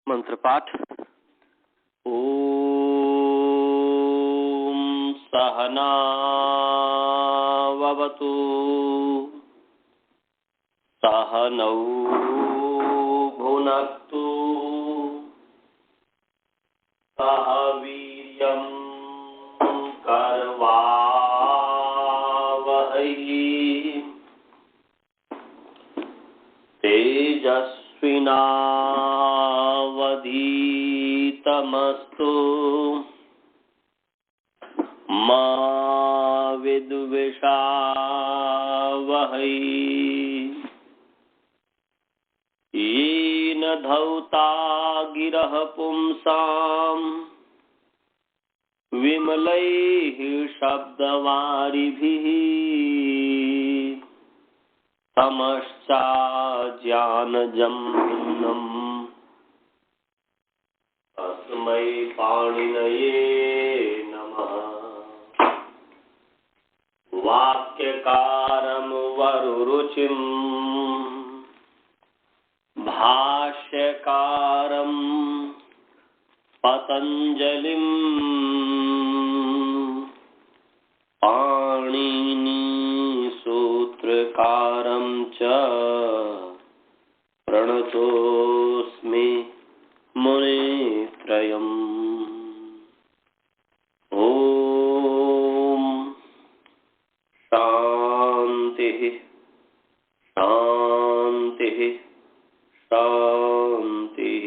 मंत्र पाठ। ओम सहनावतु सहनौ भुनक्तु सह वीर्यं करवावहै तेजस्विनावधीतमस्तु मा विद्विषावहै। येन धौता गिरः पुंसां विमलैः शब्दवारिभिः तमश्चाज्ञानजं भिन्नम् तस्मै पाणिनये नमः। वाक्यकारं वरुरुचिं भाष्यकारं पतञ्जलिं पाणिनिसूत्रकारं च प्रणतोऽस्मि मुनित्रयम्। ओम शांतिः शांतिः शांतिः।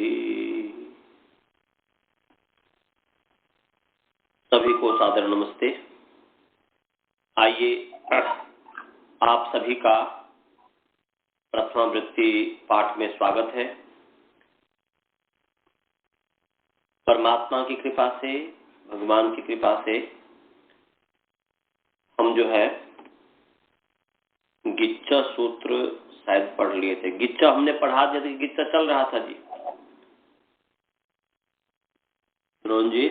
सभी को सादर नमस्ते। आइए आप सभी का प्रथमावृत्ति पाठ में स्वागत है। परमात्मा की कृपा से, भगवान की कृपा से हम जो है गिच्चा सूत्र शायद पढ़ लिए थे। गिच्चा हमने पढ़ा दिया था, गिच्चा चल रहा था जी रोहन जी।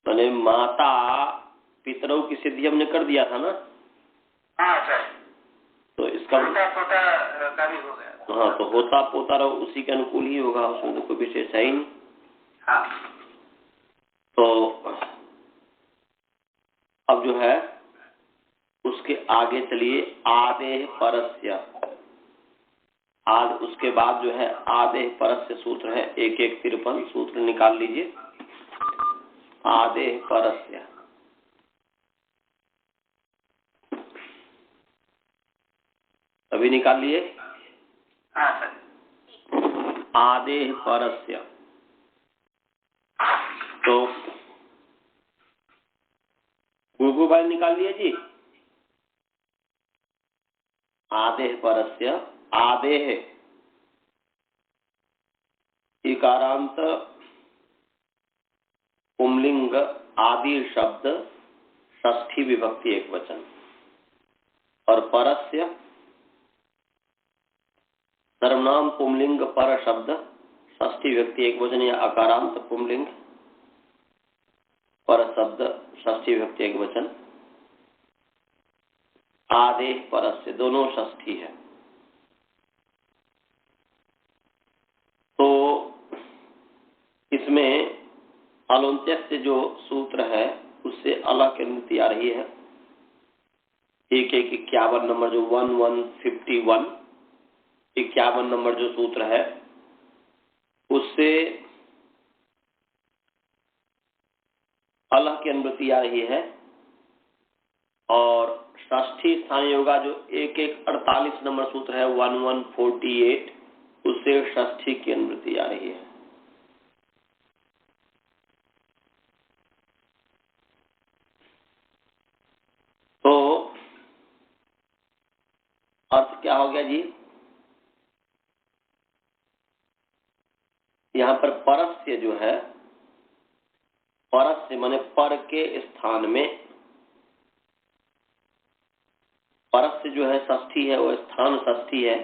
मैंने माता पितरों की सिद्धि हमने कर दिया था ना। हाँ सर। तो इसका होता पोता का भी हो गया। हाँ, तो होता पोता रहो उसी के अनुकूल ही होगा, उसमें तो कोई विशेष है ही नहीं। हाँ। तो अब जो है उसके आगे चलिए। आदेह परस्य, आज उसके बाद जो है आदेह परस्य सूत्र है। 1153 सूत्र निकाल लीजिए। आदेह परस्य अभी निकाल लिए। हाँ सर। आदेह परस्य तो गुगु भाई निकाल लिए जी। आदेह परस्य, आदेह इकारांत पुंलिंग आदि शब्द षष्ठी विभक्ति एक वचन, और परस्य सर्वनाम पुंलिंग पर शब्द षष्ठी विभक्ति एक वचन या अकारांत पुंलिंग पर शब्द षष्ठी विभक्ति एक वचन। आदेह परस्य दोनों षष्ठी है। तो इसमें अलोन्त्यस्य जो सूत्र है उससे अलग अनुमति आ रही है। 1151 नंबर जो 1151 51 नंबर जो सूत्र है उससे अलग की अनुमति आ रही है। और षष्ठी स्थानीय योगा जो 1148 नंबर सूत्र है 1148 उससे षष्ठी की अनुमति आ रही है। तो अर्थ क्या हो गया जी? यहाँ पर परस्य जो है, परस्य माने पर के स्थान में, परस्य जो है षष्ठी है, वो स्थान षष्ठी है,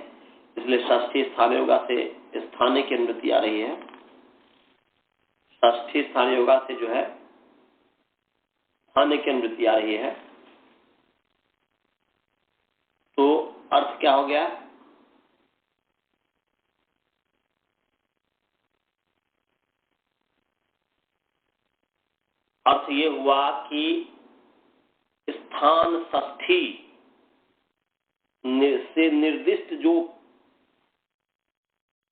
इसलिए षष्ठी स्थान योगा से स्थाने की अनुमति आ रही है। षष्ठी स्थान योगा से जो है स्थाने की अनुमति आ रही है। तो अर्थ क्या हो गया? ये हुआ कि स्थान षष्ठी से निर्दिष्ट जो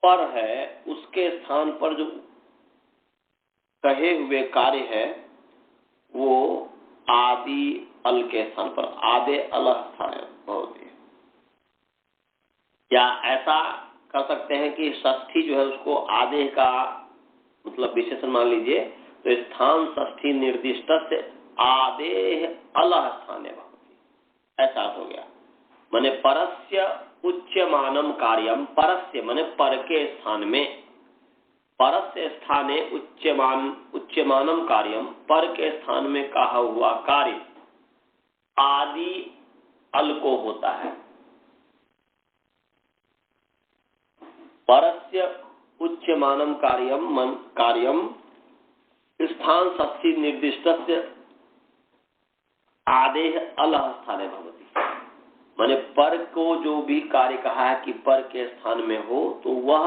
पर है उसके स्थान पर जो कहे हुए कार्य है वो आदि अल के स्थान पर आदे अल स्थान होती है। या ऐसा कर सकते हैं कि षष्ठी जो है उसको आदेह का मतलब विशेषण मान लीजिए, तो स्थान षष्ठी निर्दिष्ट से आदेह अल स्थान ऐसा हो गया। माने परस्य उच्यमानम कार्यम, परस्य माने पर के स्थान में, परस्य स्थाने उच्यमानम कार्यम, पर के स्थान में कहा हुआ कार्य आदि अल को होता है। परस्य उच्यमानम कार्यम स्थान षष्ठी निर्दिष्टस्य आदेह अल स्थाने भवति। माने पर को जो भी कार्य कहा है कि पर के स्थान में हो तो वह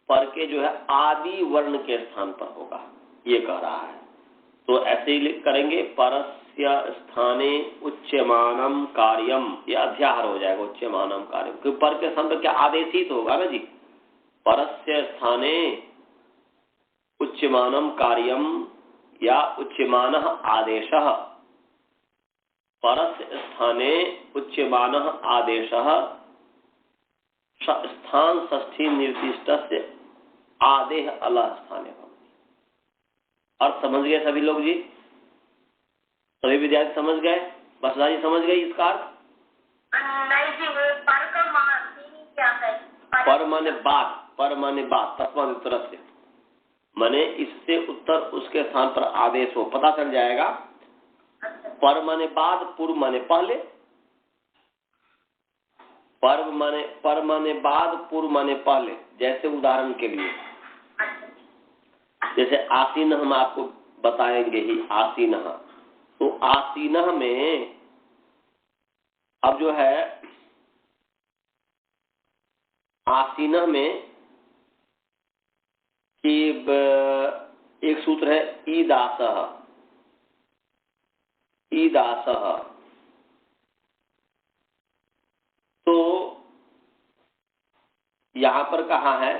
पर के जो है आदि वर्ण के स्थान पर होगा, ये कह रहा है। तो ऐसे ही करेंगे, परस्य स्थाने उच्यमानम कार्यम, ये अध्याहार हो जाएगा उच्यमानम कार्यम, क्योंकि पर के स्थान पर क्या आदेशित होगा ना जी। परस्य स्थाने उच्यमानम कार्यम या उच्यमानः आदेशः, परस्य स्थाने उच्यमानः आदेशः स्थान षष्ठी निर्दिष्टस्य आदेह अल स्थाने भवति। अर्थ समझ गए सभी लोग जी? सभी विद्यार्थी समझ गए? बसरा जी समझ गए इसका अर्थ? नहीं जी, वो पर का मीनिंग क्या है? पर माने बात, पर माने बात, तस्मात् उत्तरस्य माने इससे उत्तर उसके स्थान पर आदेश हो, पता चल जाएगा। पर माने बाद, पूर्व माने पहले, पर माने बाद, पूर्व माने पहले। जैसे उदाहरण के लिए जैसे आसीन हम आपको बताएंगे ही, आसीन, तो आसीन में अब जो है आसीन में कि एक सूत्र है ईदासः, ईदासः। तो यहां पर कहा है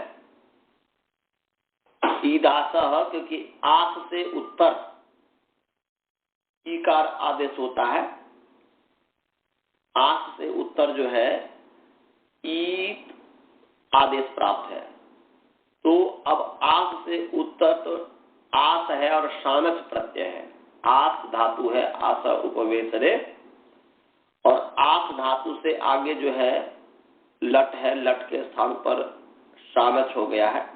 ईदासः, क्योंकि आस से उत्तर ईकार आदेश होता है। आस से उत्तर जो है ई आदेश प्राप्त है। तो अब आस से उत्तर तो आस है और शानच प्रत्यय है। आस धातु है, आस उपवेशरे, और आस धातु से आगे जो है लट है, लट के स्थान पर शानच हो गया है,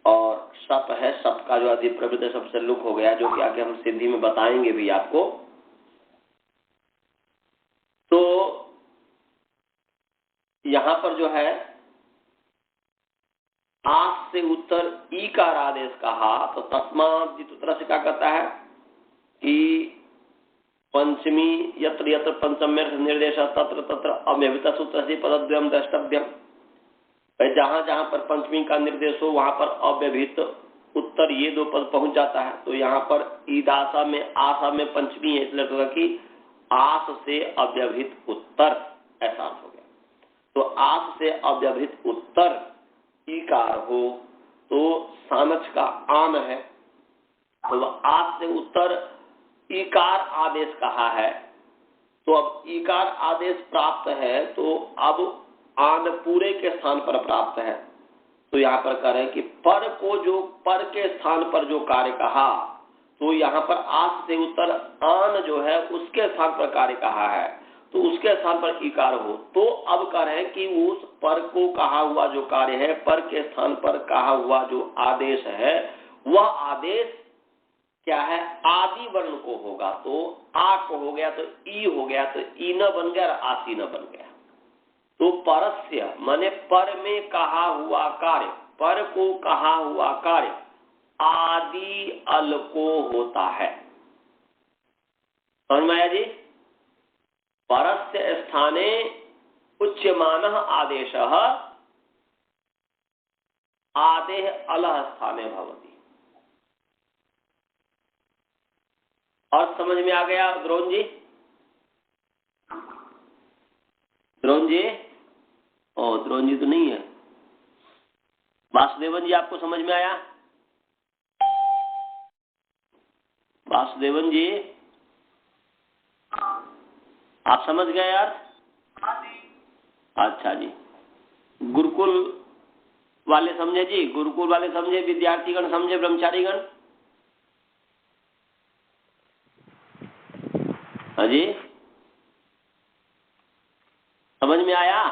और सप है, सप का जो अधिप्रवृत्त शब्द से लुक हो गया, जो कि आगे हम सिद्धि में बताएंगे भी आपको। तो यहां पर जो है आस से उत्तर ई का आदेश कहा, तो तस्मात् जित उत्तर से क्या कहता है कि पंचमी यत्र यत्र पंचम्य निर्देश तत्र तत्र अव्यवहित सूत्र से पदद्वयम् द्रष्टव्यम्। जहां जहां पर पंचमी का निर्देश हो वहां पर अव्यवहित उत्तर, ये दो पद पहुंच जाता है। तो यहाँ पर ईदासा में आशा में पंचमी है, इसलिए होगा कि आस से अव्यवहित उत्तर, ऐसा हो गया। तो आस से अव्यवहित उत्तर ईकार हो तो सानच का आन है, तो आस से उत्तर ईकार आदेश कहा है। तो अब ईकार आदेश प्राप्त है, तो अब आन पूरे के स्थान पर प्राप्त है। तो यहाँ पर कह रहे हैं कि पर को जो पर के स्थान पर जो कार्य कहा, तो यहाँ पर आस से उत्तर आन जो है उसके स्थान पर कार्य कहा है, तो उसके स्थान पर ईकार हो। तो अब कह रहे हैं कि उस पर को कहा हुआ जो कार्य है, पर के स्थान पर कहा हुआ जो आदेश है, वह आदेश क्या है, आदि वर्ण को होगा। तो आ को हो गया तो ई हो गया, तो ई न बन गया और आसी न बन गया। तो परस्य माने पर में कहा हुआ कार्य, पर को कहा हुआ कार्य आदि अल को होता है। समझ में आया जी? परस्य स्थाने उच्यमानः आदेशः आदेह अलः स्थाने भवति। और समझ में आ गया द्रोण जी? द्रोण जी? ओ द्रोण जी तो नहीं है। वासुदेवन जी आपको समझ में आया? वासुदेवन जी आप समझ गए यार? अच्छा जी। गुरुकुल वाले समझे जी? गुरुकुल वाले समझे? विद्यार्थीगण समझे? ब्रह्मचारीगण? हाँ जी, समझ में आया?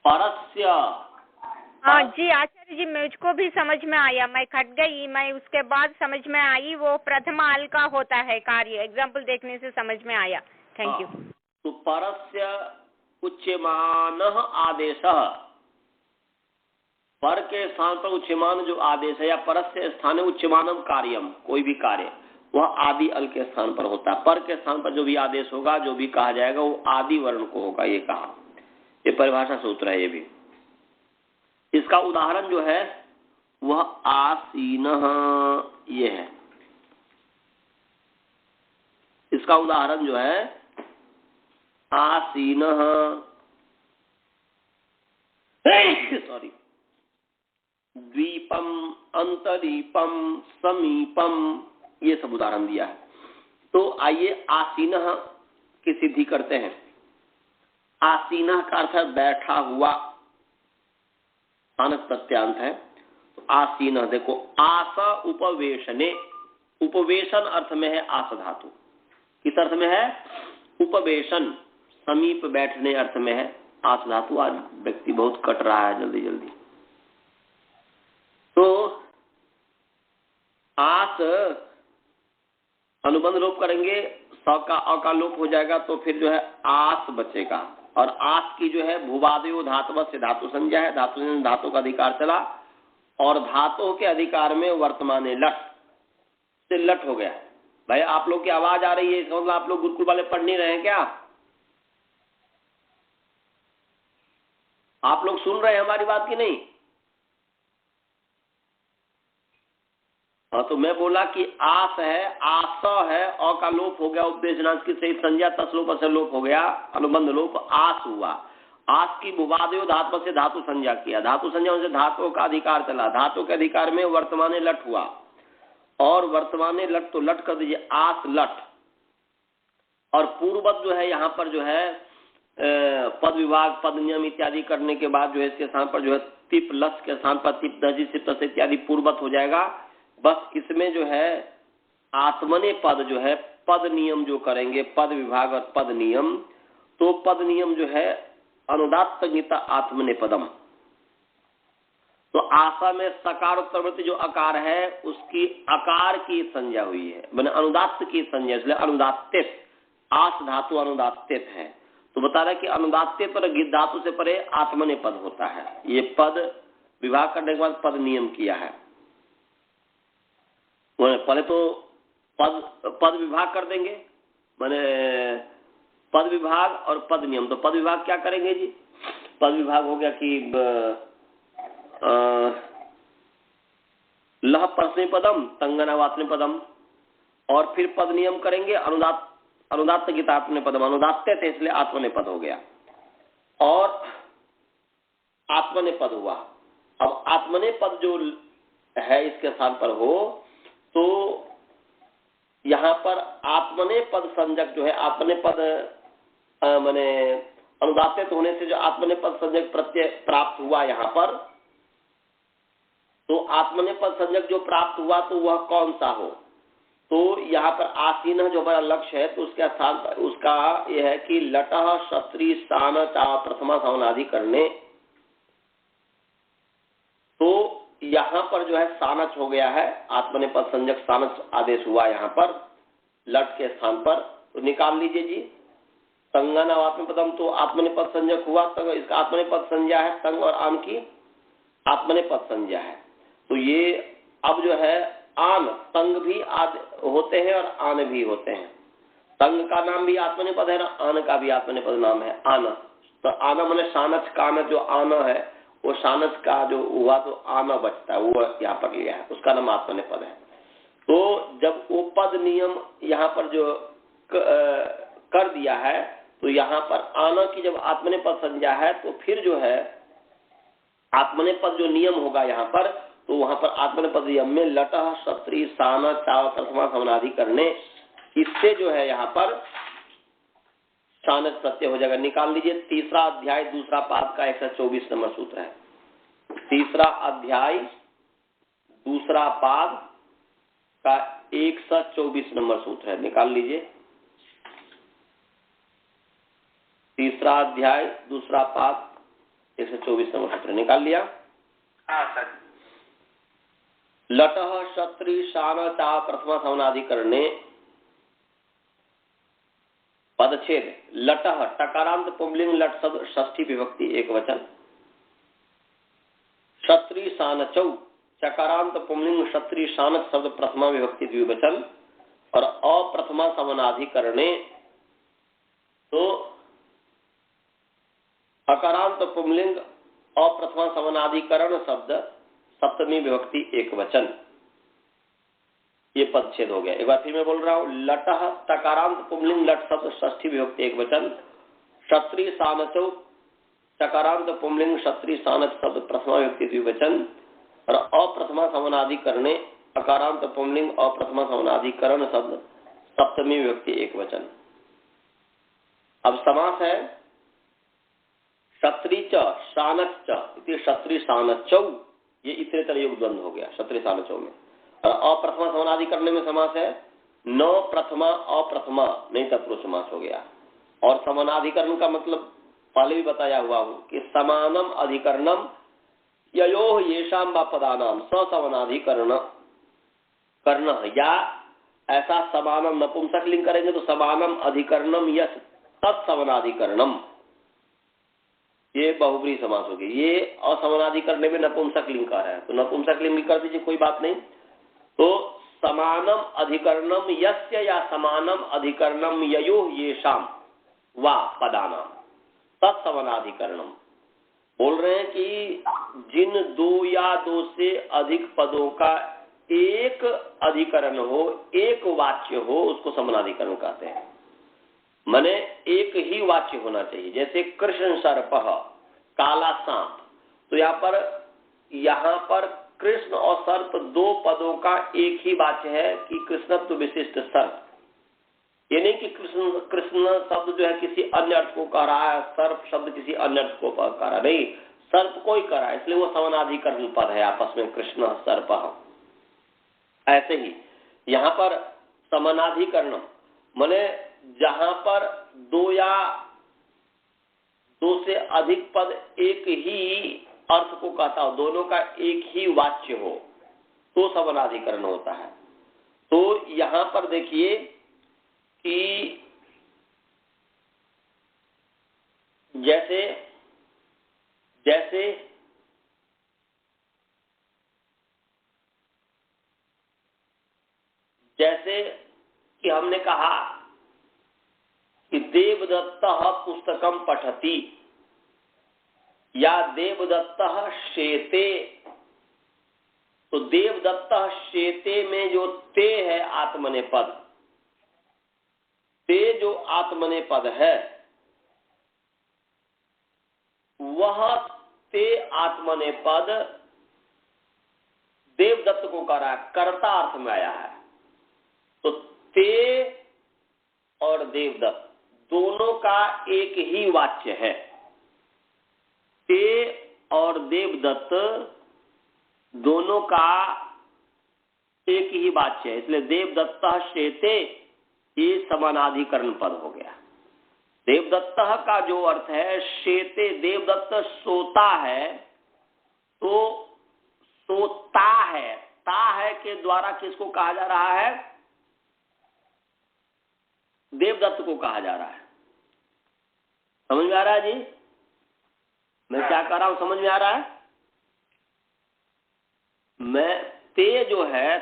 परस्य। हाँ जी आचार्य जी, मुझको भी समझ में आया। मैं खट गई, मैं उसके बाद समझ में आई वो प्रथमा अल का होता है कार्य। एग्जाम्पल देखने से समझ में आया। Thank you. तो परस्य उच्यमानः आदेशः, पर के स्थान पर उच्यमान जो आदेश है, या परस्य स्थान उच्यमानम कार्यम, कोई भी कार्य वह आदि अल के स्थान पर होता है। पर के स्थान पर जो भी आदेश होगा, जो भी कहा जाएगा, वो आदि वर्ण को होगा। ये कहा, ये परिभाषा सूत्र है। ये भी इसका उदाहरण जो है वह आसीनः ये है। इसका उदाहरण जो है आसीनः, सॉरी, द्वीपम, अंतरीपम, समीपम, ये सब उदाहरण दिया है। तो आइए आसीनः की सिद्धि करते हैं। आसीनः का अर्थ है बैठा हुआ, स्थानक प्रत्यांत है। तो आसीनः देखो, आस उपवेशने, उपवेशन अर्थ में है आस धातु। किस अर्थ में है? उपवेशन, समीप बैठने अर्थ में है आस धातु। आज व्यक्ति बहुत कट रहा है जल्दी जल्दी। तो आस अनुबंध लोप करेंगे, स का अ का लोप हो जाएगा, तो फिर जो है आस बचेगा। और आस की जो है भूवादयो धातु से धातु संज्ञा है। धातु से धातु का अधिकार चला, और धातु के अधिकार में वर्तमान लट से लट हो गया। भाई आप लोग की आवाज आ रही है, इसका मतलब आप लोग गुरुकुल वाले पढ़ नहीं रहे हैं क्या? आप लोग सुन रहे हैं हमारी बात की नहीं? हाँ, तो मैं बोला कि आस है, आस है, अ का लोप हो गया, उपदेशनाश की सही संज्ञा तसलोप से लोप हो गया, अनुबंध लोप, आस हुआ। आस की भूवादयो धातु से धातु संज्ञा किया, धातु संज्ञा से धातु का अधिकार चला, धातु के अधिकार में वर्तमान लट हुआ, और वर्तमान लट तो लट कर दीजिए, आस लट। और पूर्ववत जो है यहाँ पर जो है पद विभाग, पद नियम इत्यादि करने के बाद जो है इसके स्थान पर जो है तिप लस के स्थान पर तिप दजी सिप तस इत्यादि पूर्ववत हो जाएगा। बस इसमें जो है आत्मने पद जो है, पद नियम जो करेंगे, पद विभाग और पद नियम, तो पद नियम जो है अनुदात्त गीता आत्मने पदम। तो आशा में सकार उत्तरवर्ती जो अकार है उसकी अकार की संज्ञा हुई है, मैंने अनुदात्त की संज्ञा, इसलिए अनुदात्तित, आस धातु अनुदात्तित है। तो बता रहा है कि अनुदात्तित और गिद्ध धातु से परे आत्मने पद होता है। ये पद विभाग करने के बाद पद नियम किया है। पहले तो पद विभाग कर देंगे, मैंने पद विभाग और पद नियम। तो पद विभाग क्या करेंगे जी? पद विभाग हो गया कि लह प्रश्न पदम, तंगनावात्म पदम, और फिर पद नियम करेंगे अनुदात्त गीतात्मने पदम, अनुदात्त थे इसलिए आत्मने पद हो गया, और आत्मने पद हुआ। अब आत्मने पद जो है इसके स्थान पर हो, तो यहाँ पर आत्मने पद संजक जो है, आत्मने पद माने अनुदात्त होने से जो आत्मने पद संजक प्रत्यय प्राप्त हुआ यहाँ पर, तो आत्मने पद संजक जो प्राप्त हुआ तो वह कौन सा हो? तो यहाँ पर आसीन जो हमारा लक्ष्य है, तो उसके स्थान पर उसका यह है कि लटह क्षत्रि सान चा प्रथमा सावनादि करने। तो यहाँ पर जो है सानच हो गया है, आत्मने पद संजक सानच आदेश हुआ यहाँ पर लट के स्थान पर। तो निकाल लीजिए जी, तंगनावात्म पदम तो आत्मने पद संजक हुआ, तो इसका आत्मने पद संज्ञा है, तंग और आन की आत्मने पद संज्ञा है। तो ये अब जो है आन, तंग भी होते हैं और आन भी होते हैं। तंग का नाम भी आत्मने पद है, आन का भी आत्मने पद नाम है आन। तो आना मैंने सानच कान जो आना है, वो सानच का जो हुआ तो आना बचता है, वो यहाँ पर लिया है, उसका नाम आत्मने पद है। तो जब वो पद नियम यहाँ पर जो कर दिया है, तो यहाँ पर आना की जब आत्मनेपद संज्ञा है तो फिर जो है आत्मनेपद जो नियम होगा यहाँ पर, तो वहां पर आत्मनेपद नियम में लटह क्षत्रि साना चाव प्रथमा समनाधि करने, इससे जो है यहाँ पर शानच प्रत्यय हो जाएगा। निकाल लीजिए, तीसरा अध्याय दूसरा पाद का 124 नंबर सूत्र है। तीसरा अध्याय दूसरा पाद का 124 नंबर सूत्र है, निकाल लीजिए। तीसरा अध्याय दूसरा पाद 124 नंबर सूत्र निकाल लिया। हाँ सर। लटह क्षत्रि शान चा प्रथमा समनाधिकरणे पदच्छेद। लटह टकारांत पुंलिंग लट शब्द षष्ठी विभक्ति एक वचन। क्षत्रि शानचौ चकारांत पुंलिंग क्षत्रि शानच शब्द प्रथमा विभक्ति द्विवचन। और अप्रथमा समनाधिकरणे तो अकारांत पुंलिंग अप्रथमा समनाधिकरण शब्द सप्तमी विभक्ति एक वचन। ये पदच्छेद हो गया। एक बार फिर मैं बोल रहा हूं, लटह टकारांत पुंलिंग लट शब्द षष्ठी विभक्ति एक वचन। क्षत्रि शानचौ चकारांत पुंलिंग क्षत्रि शानच शब्द प्रथमा विभक्ति द्विवचन। और अप्रथमा समनाधिकरणे अकारांत पुंलिंग अप्रथमा समनाधिकरण शब्द सप्तमी विभक्ति एक वचन। अब समास है क्षत्रि च शानच च इति क्षत्रि शानचौ, ये इतरेतर योग द्वंद्व हो गया क्षत्रि शानचौ में। और अप्रथमा समानाधिकरण में समास है न प्रथमा अप्रथमा, नहीं तत्पुरुष समास हो गया। और समानाधिकरण का मतलब पहले भी बताया हुआ हूं कि समानम अधिकरणम ययोः येषाम वा पदानाम ससमानाधिकरण कर्ण, या ऐसा समानम नपुंसक लिंग करेंगे तो समानम अधिकरणम यस तत्समानाधिकरणम, ये बहुब्री समास होगी। ये असमानाधिकरण में नपुंसक लिंग का है तो नपुंसक लिंग भी कर दीजिए, कोई बात नहीं। तो समानम अधिकरणम यस्य या समानम अधिकरणम ययोः येषाम वा पदानाम तत्समानाधिकरणम। बोल रहे हैं कि जिन दो या दो से अधिक पदों का एक अधिकरण हो, एक वाच्य हो, उसको समानाधिकरण कहते हैं। माने एक ही वाच्य होना चाहिए। जैसे कृष्ण सर्पः, काला सांप, तो यहाँ पर कृष्ण और सर्प दो पदों का एक ही वाच्य है कि कृष्णत्व विशिष्ट सर्प। ये नहीं कि कृष्ण शब्द जो है किसी अन्य अर्थ को कह रहा है, सर्प शब्द किसी अन्य अर्थ को कह रहा है, नहीं, सर्प को ही कह रहा है, इसलिए वो समानाधिकरण पद है आपस में, कृष्ण सर्प। ऐसे ही यहाँ पर समानाधिकरण माने जहां पर दो या दो से अधिक पद एक ही अर्थ को कहता हो, दोनों का एक ही वाच्य हो, तो समानाधिकरण होता है। तो यहां पर देखिए कि जैसे जैसे जैसे कि हमने कहा कि देवदत्तः पुस्तकम पठति या देवदत्तः शेते, तो देवदत्तः शेते में जो ते है आत्मनेपद, ते जो आत्मनेपद है वह ते आत्मनेपद देवदत्त को कह रहा है, कर्ता अर्थ में आया है। तो ते और देवदत्त दोनों का एक ही वाच्य है। ते और देवदत्त दोनों का एक ही वाच्य है, इसलिए देवदत्तः शेते ये समानाधिकरण पद हो गया। देवदत्तः का जो अर्थ है शेते, देवदत्त सोता है, तो सोता है, ता है के द्वारा किसको कहा जा रहा है? देवदत्त को कहा जा रहा है। समझ में आ रहा है जी? मैं क्या कह रहा हूं, समझ में आ रहा है? मैं ते जो है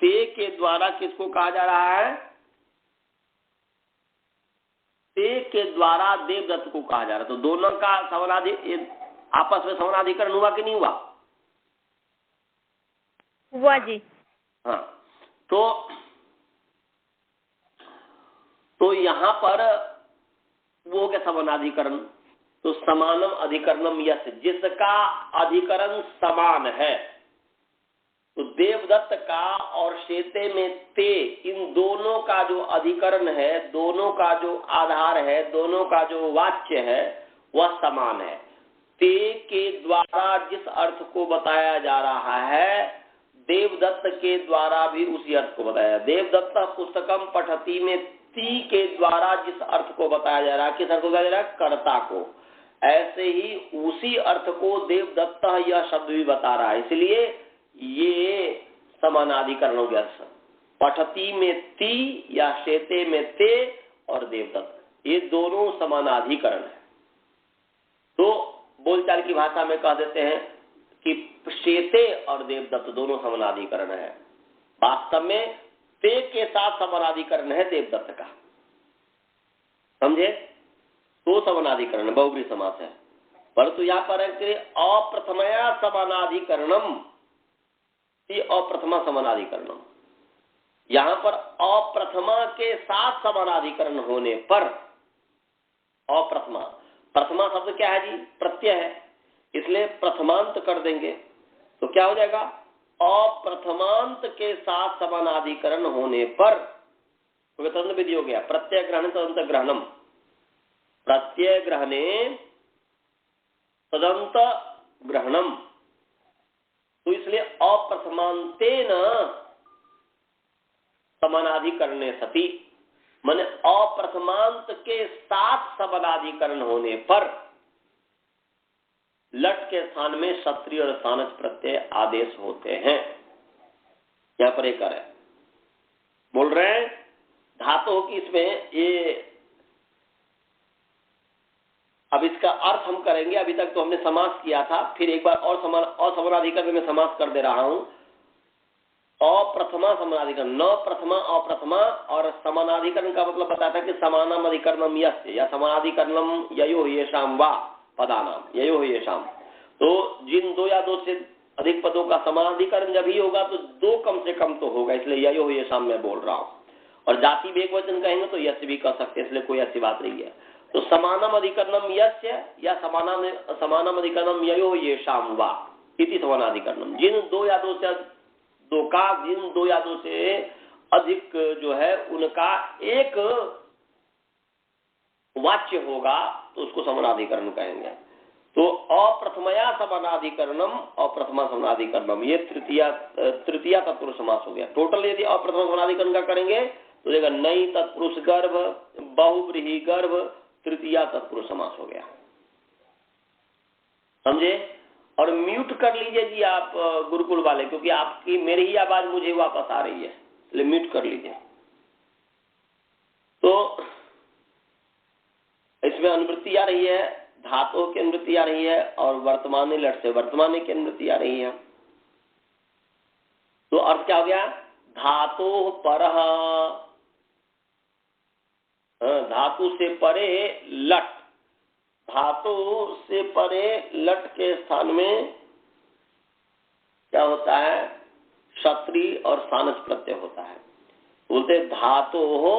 ते के द्वारा किसको कहा जा रहा है? ते के द्वारा देवदत्त को कहा जा रहा है। तो दोनों का आपस में समानाधिकरण हुआ कि नहीं हुआ? हुआ जी। हाँ, तो यहाँ पर वो क्या समानाधिकरण, तो समानम अधिकरणम यस, जिसका अधिकरण समान है। तो देवदत्त का और शेते में ते, इन दोनों का जो अधिकरण है, दोनों का जो आधार है, दोनों का जो वाच्य है वह समान है। ते के द्वारा जिस अर्थ को बताया जा रहा है, देवदत्त के द्वारा भी उसी अर्थ को बताया। देवदत्त पुस्तकम पठती में ती के द्वारा जिस अर्थ को बताया जा रहा है, किस अर्थ को बताया जा रहा है? कर्ता को। ऐसे ही उसी अर्थ को देवदत्त यह शब्द भी बता रहा है, इसलिए ये समानाधिकरण हो गया। पठती में ती या शेते में ते और देवदत्त, ये दोनों समानाधिकरण है। तो बोलचाल की भाषा में कह देते हैं कि शेते और देवदत्त दोनों समानाधिकरण है। वास्तव में ते के साथ समानाधिकरण है देवदत्त का, समझे? तो समानाधिकरण बहुब्री समास है, परंतु यहाँ पर है अप्रथमया समानाधिकरणम, अप्रथमा समानाधिकरणम। यहाँ पर अप्रथमा के साथ समानाधिकरण होने पर, अप्रथमा, प्रथमा शब्द क्या है जी? प्रत्यय है, इसलिए प्रथमांत कर देंगे तो क्या हो जाएगा? अप्रथमांत के साथ समानाधिकरण होने पर तदंत विधि हो गया। प्रत्यय ग्रहण तदंत ग्रहणम, प्रत्यय ग्रहणे तदंत ग्रहणम। तो इसलिए अप्रथमांतेन समानाधिकरणे सति, माने अप्रथमांत के साथ समानाधिकरण होने पर लट के स्थान में क्षत्रिय और स्थानच प्रत्यय आदेश होते हैं। यहां पर एक है, बोल रहे हैं धातु की, इसमें ये अब इसका अर्थ हम करेंगे। अभी तक तो हमने समास किया था, फिर एक बार और समानाधिकरण में समास कर दे रहा हूं। अप्रथमा समानाधिकरण, न प्रथमा अप्रथमा, और समानाधिकरण का मतलब बताया था कि समानम अधिकरणम यस्य, या समानाधिकरणम ययो येषाम वा पदानाम, ययो येषाम। तो जिन दो या दो से अधिक पदों का समानाधिकरण जब ही होगा तो दो कम से कम तो होगा, इसलिए ययो येषाम मैं बोल रहा हूं। और जाति में एक वचन कहेंगे तो यस्य भी कर सकते, इसलिए कोई ऐसी बात नहीं है। तो समानम अधिकरणम यस्य या समानम अधिकरणम ययो येषाम वा इति समानाधिकरणम। जिन दो या दो से अधिक जो है उनका एक वाच्य होगा तो उसको समानाधिकरण कहेंगे। तो अप्रथमया समानाधिकरणम, अप्रथमा समानाधिकरणम, ये तृतीया तत्पुरुष समास हो गया। टोटल यदि अप्रथमा समानाधिकरण का करेंगे तो देखा नई तत्पुरुष गर्भ, बहुव्रीहि गर्भ, तृतीया तत्पुरुष समास हो गया, समझे? और म्यूट कर लीजिए जी आप गुरुकुल वाले, क्योंकि आपकी मेरी ही आवाज मुझे वापस आ रही है, इसलिए म्यूट कर लीजिए। तो इसमें अनुवृत्ति आ रही है, धातु की अनुवृत्ति आ रही है, और वर्तमान लट से वर्तमान की अनुवृत्ति आ रही है। तो अर्थ क्या हो गया? धातु परः, धातु से परे लट, धातु से परे लट के स्थान में क्या होता है? क्षत्रि और सानच प्रत्यय होता है। बोलते धातु हो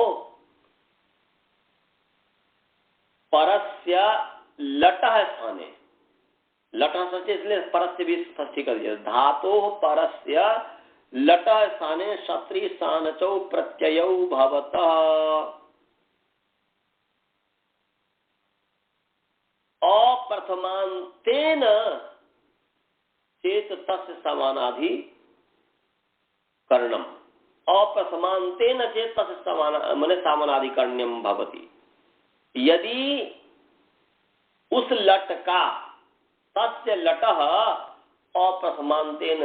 परस्य लटः स्थाने, लटः षष्ठी, इसलिए परस्य भी षष्ठी कर दिया। धातु परस्य लटः स्थाने क्षत्रि सानचौ प्रत्ययौ भवतः। अप्रथमांतेन चेत तस्य समानाधिकरणम, अप्रथमांतेन चेत तस्य माने समानाधिकरण्यम भवति। यदि उस लट का, तस्य लटः अप्रथमांतेन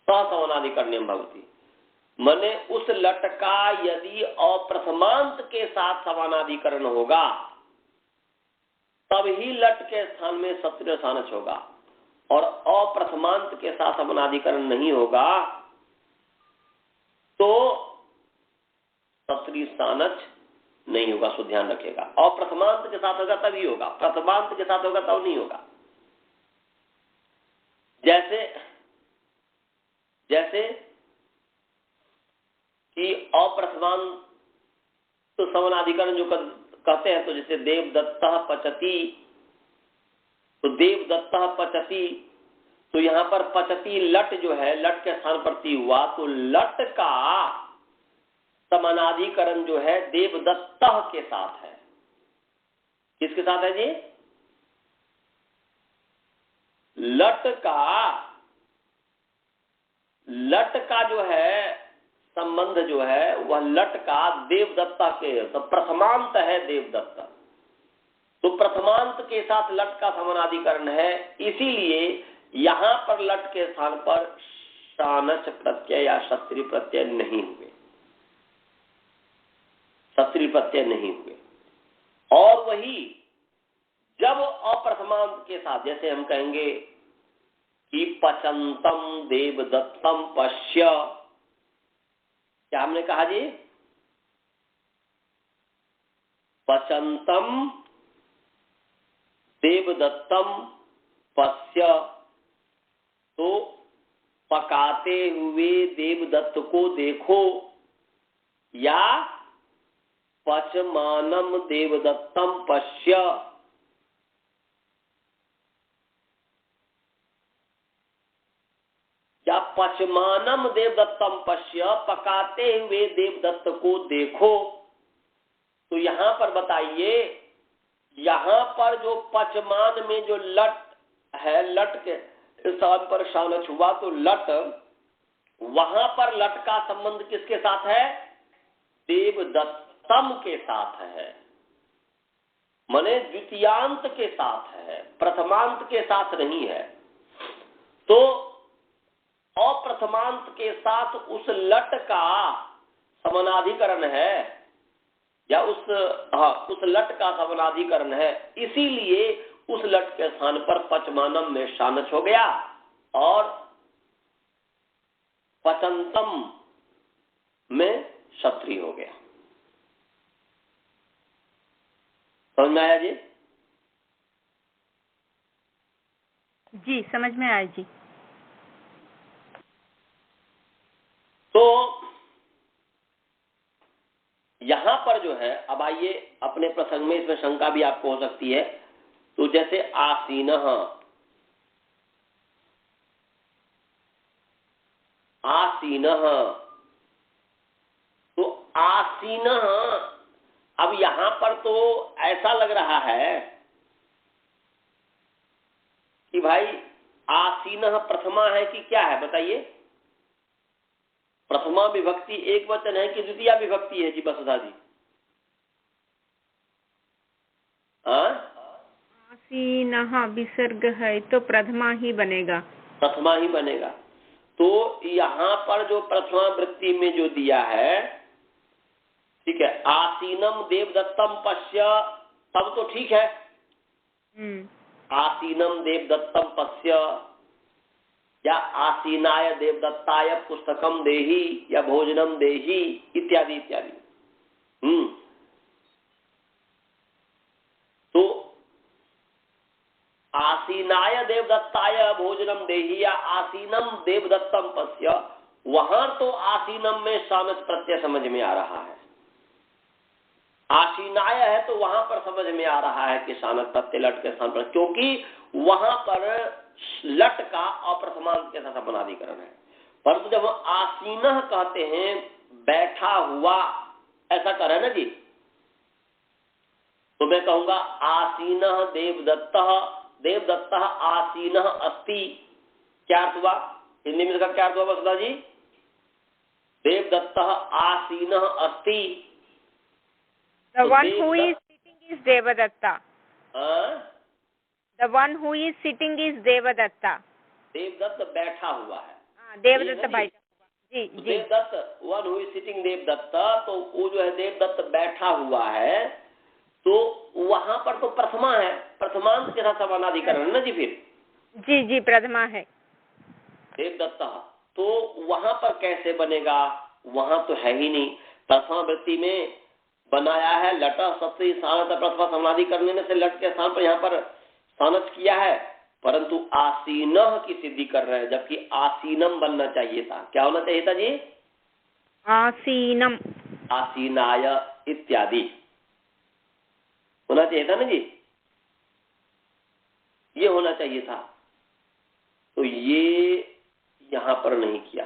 समानाधिकरण्यम भवति, माने उस लट का यदि अप्रथमांत के साथ समानाधिकरण होगा तब ही लट के स्थान में क्षत्रिय सानच होगा, और अप्रथमांत के साथ समानाधिकरण नहीं होगा तो क्षत्रिय सानच नहीं होगा। सो ध्यान रखिएगा, अप्रथमांत के साथ होगा तभी होगा, प्रथमांत के साथ होगा तब नहीं होगा। जैसे कि अप्रथमांत तो समानाधिकरण जो कहते हैं, तो जैसे देवदत्तः पचति, तो देवदत्तः पचति, तो यहाँ पर पचति लट जो है, लट के स्थान पर ती हुआ, तो लट का समानाधिकरण जो है देवदत्तः के साथ है। किसके साथ है जी? लट का जो है संबंध जो है वह लट का देवदत्ता के, तो प्रथमांत है देवदत्ता, तो प्रथमांत के साथ लट का समानाधिकरण है, इसीलिए यहां पर लट के स्थान पर शानच प्रत्यय या क्षत्रिय प्रत्यय नहीं हुए, क्षत्रिय प्रत्यय नहीं हुए। और वही जब अप्रथमांत के साथ, जैसे हम कहेंगे कि पचंतम देवदत्तम पश्य, क्या हमने कहा जी? पचंतम देवदत्तम पश्य, तो पकाते हुए देवदत्त को देखो, या पचमानम देवदत्तम पश्य, या पचमानम देवदत्तम पश्य, पकाते हुए देवदत्त को देखो। तो यहां पर बताइए, यहां पर जो पचमान में जो लट है, लट के स्थान पर शानच हुआ, तो लट, वहां पर लट का संबंध किसके साथ है? देवदत्तम के साथ है, माने द्वितीयांत के साथ है, प्रथमांत के साथ नहीं है। तो अप्रथमांत के साथ उस लट का समानाधिकरण है, या उस लट का समानाधिकरण है, इसीलिए उस लट के स्थान पर पचमानम में शानच हो गया और पचंतम में क्षत्रिय हो गया। समझ में आया जी? जी समझ में आया जी। तो यहां पर जो है, अब आइए अपने प्रसंग में, इसमें शंका भी आपको हो सकती है। तो जैसे आसीनः, आसीनः, तो आसीनः, अब यहां पर तो ऐसा लग रहा है कि भाई आसीनः प्रथमा है कि क्या है, बताइए? प्रथमा विभक्ति एक वचन है कि द्वितीय विभक्ति है जी वसुधा जी? आसीनः विसर्ग है तो प्रथमा ही बनेगा, प्रथमा ही बनेगा। तो यहाँ पर जो प्रथमा वृत्ति में जो दिया है, ठीक है, आसीनम देवदत्तम पश्य, तब तो ठीक है। आसीनम देवदत्तम पश्य, या आसीनाय देवदत्ताय पुस्तकम देहि, या भोजनम देहि, इत्यादि इत्यादि। तो आसीनाय देवदत्ताय भोजनम देहि या आसीनम देवदत्तम पश्य, वहां तो आसीनम में शानच प्रत्यय समझ में आ रहा है। आसीनाय है तो वहां पर समझ में आ रहा है कि शानच प्रत्यय लट के स्थान पर, क्योंकि वहां पर लट का अप्रथमांत के साथ समानाधिकरण है। परंतु जब हम आसीनः कहते हैं, बैठा हुआ, ऐसा कर रहे ना जी, तो मैं कहूंगा आसीनः देवदत्तः, देवदत्तः आसीनः अस्ति, क्या अर्थ हुआ? हिंदी में इसका क्या अर्थ हुआ वसुधा जी? देवदत्तः आसीनः अस्ति, the one who is sitting is Devadatta. The one who is sitting is Devadatta. Devdutt बैठा हुआ है। देवदत्त बैठा हुआ, जी जी। Devdatt one who is sitting Devdatt, तो वो जो है देवदत्त बैठा हुआ है, तो वहां पर तो प्रथमा है, प्रथमांत के साथ समानाधिकरण है ना जी? फिर जी जी प्रथमा है देवदत्त, तो वहां पर कैसे बनेगा? वहां तो है ही नहीं। प्रथमा वृत्ति में बनाया है लट सत्य सानत प्रथमा समानाधिकरण से लट के स्थान पर यहाँ पर सानच किया है, परंतु आसीनः की सिद्धि कर रहे हैं, जबकि आसीनम बनना चाहिए था। क्या होना चाहिए था जी? आसीनम, आसीनाय इत्यादि होना चाहिए था ना जी, ये होना चाहिए था। तो ये यहां पर नहीं किया,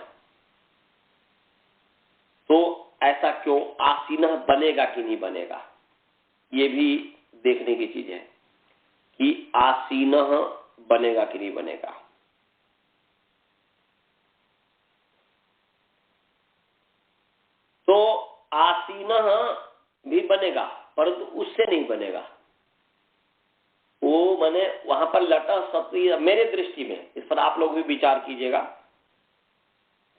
तो ऐसा क्यों? आसीन बनेगा कि नहीं बनेगा, ये भी देखने की चीज है कि आसीन बनेगा कि नहीं बनेगा। तो आसीन भी बनेगा, परंतु उससे नहीं बनेगा। वो माने वहां पर लटा सत्य, मेरे दृष्टि में, इस पर आप लोग भी विचार कीजिएगा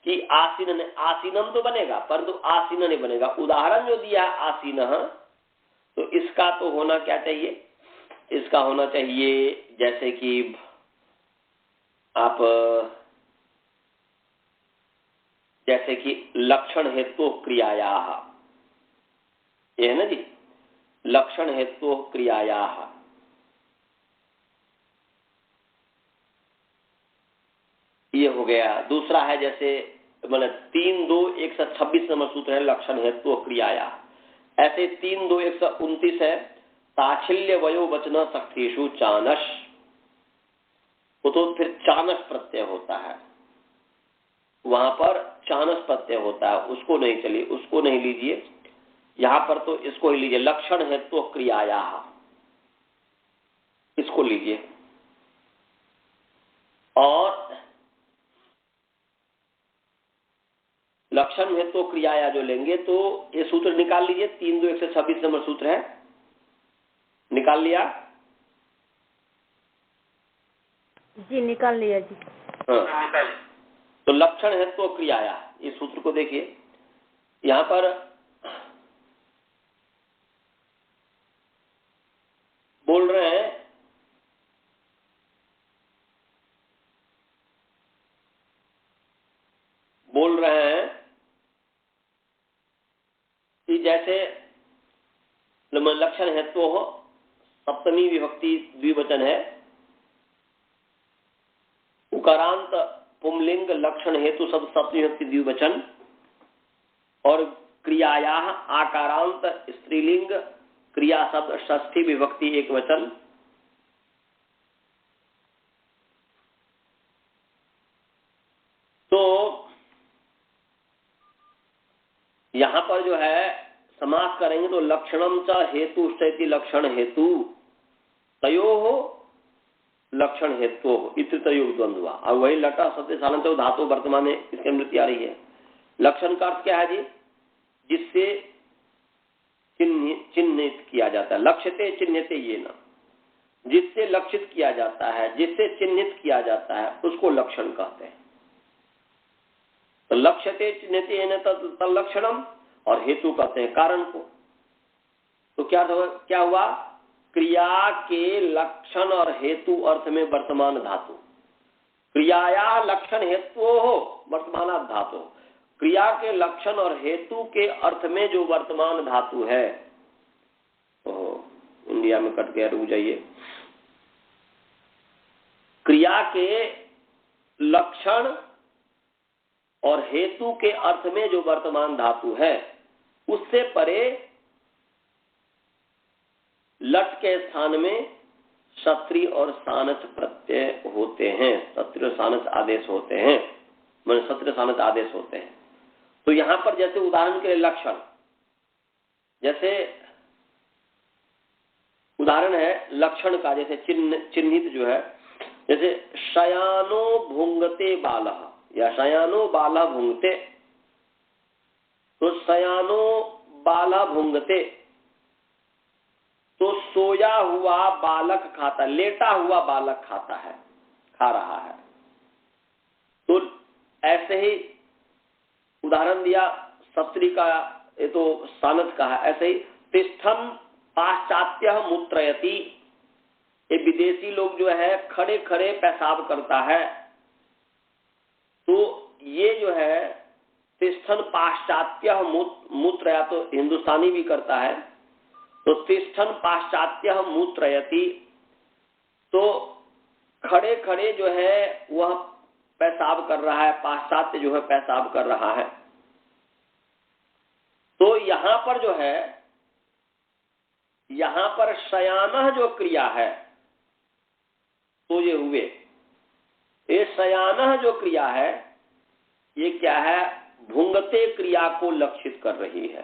कि आसीन आसीनम तो बनेगा, परंतु आसीन नहीं बनेगा। उदाहरण जो दिया आसीन, तो इसका तो होना क्या चाहिए? इसका होना चाहिए जैसे कि आप जैसे कि लक्षण हेतु क्रियाया, ये है ना जी, लक्षण हेतु क्रियाया। ये हो गया। दूसरा है जैसे मतलब 3-2-126 नंबर सूत्र है लक्षण हेतु क्रियाया। ऐसे 3-2-129 है साछिल्य वयो वचन शक्तिषु चानस, तो फिर चानस प्रत्यय होता है, वहां पर चानस प्रत्यय होता है, उसको नहीं चलिए, उसको नहीं लीजिए, यहां पर तो इसको ही लीजिए, लक्षण हेतु क्रियाया, इसको लीजिए। और लक्षण हेतु क्रियाया जो लेंगे तो ये सूत्र निकाल लीजिए, 3-2-126 नंबर सूत्र है, निकाल लिया जी? निकाल लिया जी। हाँ। तो लक्षण हेतु क्रियाया, इस सूत्र को देखिए, यहां पर बोल रहे हैं कि जैसे लक्षण हेतु हो, सप्तमी विभक्ति द्विवचन है, उकारांत पुंलिंग लक्षण हेतु शब्द सप्तमी विभक्ति द्विवचन, और क्रियाया आकारांत स्त्रीलिंग क्रिया शब्द षष्ठी विभक्ति एक वचन। तो यहां पर जो है समास करेंगे तो लक्षणम च हेतु स्थिति लक्षण हेतु तयोः लक्षण हेतु इत्युक्तयोग द्वंद्वा। और वही लटा सत्य सालंत धातु वर्तमान में इसकी अनुवृत्ति आ रही है। लक्षण का अर्थ क्या है जी? जिससे चिन्हित किया जाता है, लक्ष्यते चिन्हते ये ना, जिससे लक्षित किया जाता है, जिससे चिन्हित किया जाता है, उसको लक्षण कहते हैं। तो लक्ष्यते चिन्हते न तल्लक्षणम, और हेतु कहते हैं कारण को। तो क्या हुआ? क्रिया के लक्षण और हेतु अर्थ में वर्तमान धातु, क्रियाया लक्षण हेतु हो वर्तमान धातु, क्रिया के लक्षण और हेतु के अर्थ में जो वर्तमान धातु है, इंडिया में कट गया, रुक जाइए। क्रिया के लक्षण और हेतु के अर्थ में जो वर्तमान धातु है, उससे परे लट के स्थान में सत्री और सानच प्रत्यय होते हैं, सत्री और सानच आदेश होते हैं, मतलब सत्री सानच आदेश होते हैं। तो यहां पर जैसे उदाहरण के लिए लक्षण, जैसे उदाहरण है लक्षण का, जैसे चिन्हित जो है, जैसे शयानो भुंगते बालः या शयानो बाला भुंगते, तो शयानो बाला भुंगते, तो सोया हुआ बालक खाता, लेटा हुआ बालक खाता है, खा रहा है। तो ऐसे ही उदाहरण दिया सत्री का, ये तो सानस का है। ऐसे ही तिष्ठन पाश्चात्य मूत्रयति, ये विदेशी लोग जो है खड़े खड़े पेशाब करता है। तो ये जो है तिष्ठन पाश्चात्य मूत्र, या तो हिंदुस्तानी भी करता है, तो तिष्ठन पाश्चात्य मूत्रयति, तो खड़े खड़े जो है वह पेशाब कर रहा है, पाश्चात्य जो है पेशाब कर रहा है। तो यहां पर जो है, यहां पर शयानः जो क्रिया है, तो ये हुए, ये शयानः जो क्रिया है ये क्या है, भुंगते क्रिया को लक्षित कर रही है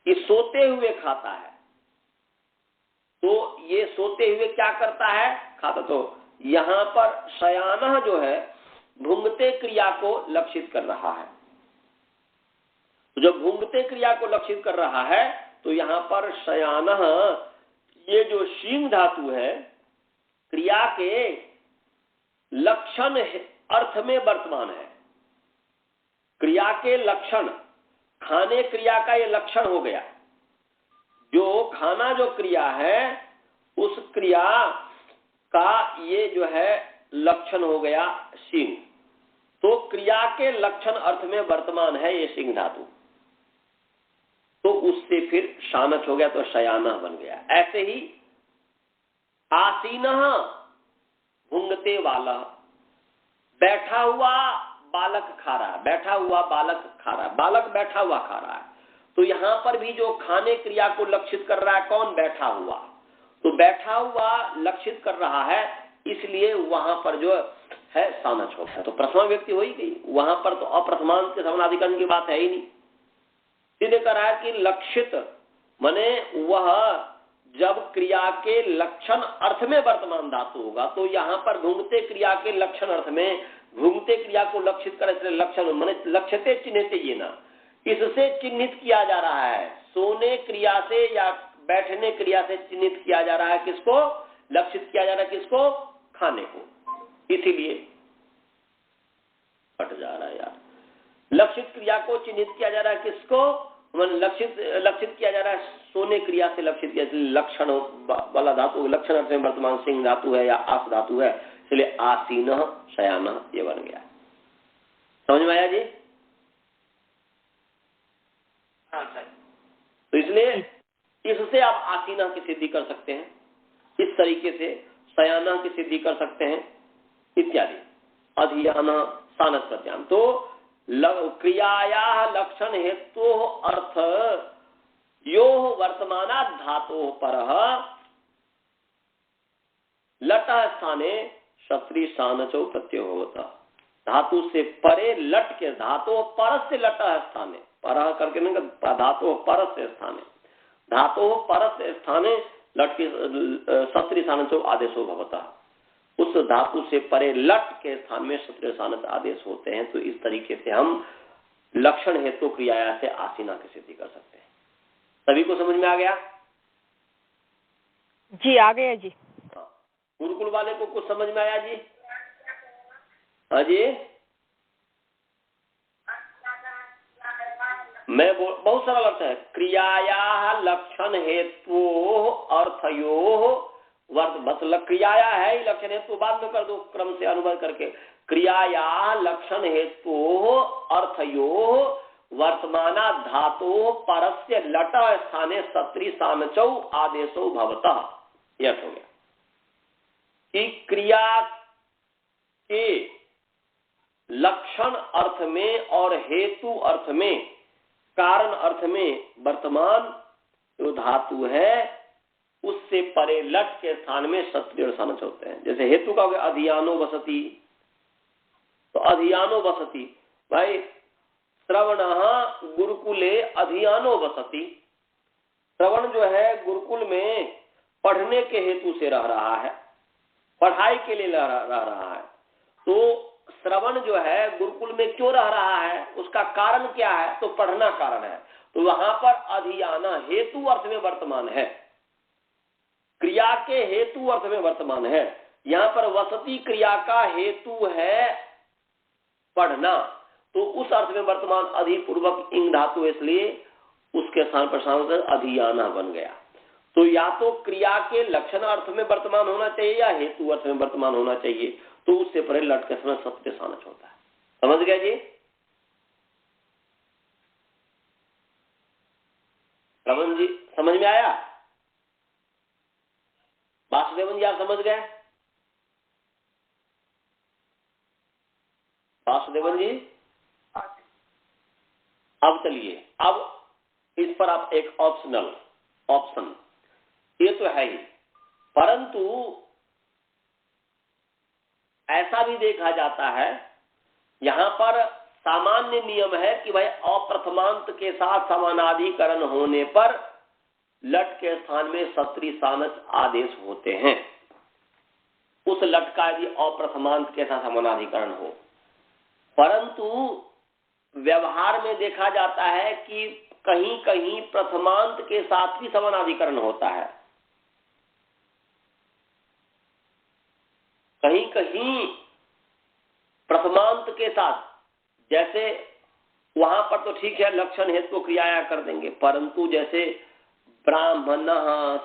कि सोते हुए खाता है। तो ये सोते हुए क्या करता है, खाता। तो यहां पर शयानः जो है भुंगते क्रिया को लक्षित कर रहा है। तो जब भुंगते क्रिया को लक्षित कर रहा है तो यहां पर शयानः, ये जो शींग धातु है क्रिया के लक्षण अर्थ में वर्तमान है। क्रिया के लक्षण, खाने क्रिया का ये लक्षण हो गया। जो खाना जो क्रिया है उस क्रिया का ये जो है लक्षण हो गया शींग। तो क्रिया के लक्षण अर्थ में वर्तमान है ये शींग धातु, तो उससे फिर शानच हो गया, तो शयानः बन गया। ऐसे ही आसीनः भुंगते वाला, बैठा हुआ बालक खा रहा है, बैठा हुआ बालक खा रहा है, बालक बैठा हुआ खा रहा है। तो यहां पर भी जो खाने क्रिया को लक्षित कर रहा है कौन, बैठा हुआ। तो बैठा हुआ लक्षित कर रहा है, इसलिए वहां पर जो है सानच होता है। तो प्रथमा व्यक्ति हो ही गई, वहां पर तो अप्रथमांत के समानाधिकरण की बात है ही नहीं। सीधे कर रहा है कि लक्षित माने वह जब क्रिया के लक्षण अर्थ में वर्तमान धातु होगा, तो यहां पर भुंगते क्रिया के लक्षण अर्थ में भुंगते क्रिया को लक्षित करे, इसलिए लक्षण माने लक्ष्यते चिन्हित, ये ना इससे चिन्हित किया जा रहा है। सोने क्रिया से या बैठने क्रिया से चिन्हित किया जा रहा है, किसको लक्षित किया जा रहा है, किसको, खाने को। इसीलिए हट जा रहा है यार, लक्षित क्रिया को चिन्हित किया जा रहा है, किसको, लक्षित किया जा रहा है सोने क्रिया से लक्षित किया। लक्षण वाला धातु लक्षण अर्थ में वर्तमान सिंह धातु है या आस धातु है, इसलिए आसीनः शयानः ये बन गया। समझ में आया जी? हाँ सर। तो इसलिए इससे आप आसीनः की सिद्धि कर सकते हैं, इस तरीके से शयानः की सिद्धि कर सकते हैं इत्यादि। अधियानः सानस प्रत्याम। तो क्रियाया लक्षण हेतु अर्थ यो वर्तमाना धातु पर लट स्थाने शत्री सानचो प्रत्यय होता। धातु से परे लट के, धातु पर से लट स्थाने, पर करके नहीं, धातु पर से स्थाने, धातु पर से स्थाने लट के शत्री सानचो आदेशो भवता। उस धातु से परे लट के स्थान में शत्री सानच आदेश होते हैं। तो इस तरीके से हम लक्षण हेतु क्रिया से आसीना की सिद्धि कर सकते हैं। सभी को समझ में आ गया? जी आ गया जी। गुरुकुल वाले को कुछ समझ में आया जी? हाँ जी, मैं बहुत सरल अर्थ है। क्रियाया लक्षण हेतु अर्थयो मतलब क्रियाया है ही, लक्षण हेतु बाद में कर दो क्रम से अनुवाद करके। क्रियाया लक्षण हेतु अर्थयो वर्तमाना धातु परस्य लट स्थाने शत्री सानचौ आदेशो भवतः। यह हो गया कि क्रिया के लक्षण अर्थ में और हेतु अर्थ में, कारण अर्थ में वर्तमान जो धातु है उससे परे लट के स्थान में शत्री और सानच होते हैं। जैसे हेतु का हो गया अधियानो वसति, तो अधियानो वसति, भाई श्रवण गुरुकुले अधियानो वसति। श्रवण जो है गुरुकुल में पढ़ने के हेतु से रह रहा है, पढ़ाई के लिए रह रहा है। तो श्रवण जो है गुरुकुल में क्यों रह रहा है, उसका कारण क्या है, तो पढ़ना कारण है। तो वहां पर अधियाना हेतु अर्थ में वर्तमान है, क्रिया के हेतु अर्थ में वर्तमान है। यहाँ पर वसति क्रिया का हेतु है पढ़ना, तो उस अर्थ में वर्तमान अधिपूर्वक इंग धातु, इसलिए उसके स्थान पर अधियाना बन गया। तो या तो क्रिया के लक्षण अर्थ में वर्तमान होना चाहिए या हेतु अर्थ में वर्तमान होना चाहिए, तो उससे परे लट के समय सत्य सानच होता है। समझ गए जी? रमन जी समझ में आया? वासुदेवन जी आप समझ गए? वासुदेवन जी अब चलिए अब इस पर आप एक ऑप्शन ये तो है ही, परंतु ऐसा भी देखा जाता है, यहां पर सामान्य नियम है कि भाई अप्रथमांत के साथ समानाधिकरण होने पर लट के स्थान में सत्री सानच आदेश होते हैं। उस लट का यदि अप्रथमांत के साथ समानाधिकरण हो, परंतु व्यवहार में देखा जाता है कि कहीं कहीं प्रथमांत के साथ भी समानाधिकरण होता है, कहीं कहीं प्रथमांत के साथ, जैसे वहां पर तो ठीक है लक्षण हेतु को क्रियाया कर देंगे, परंतु जैसे ब्राह्मणः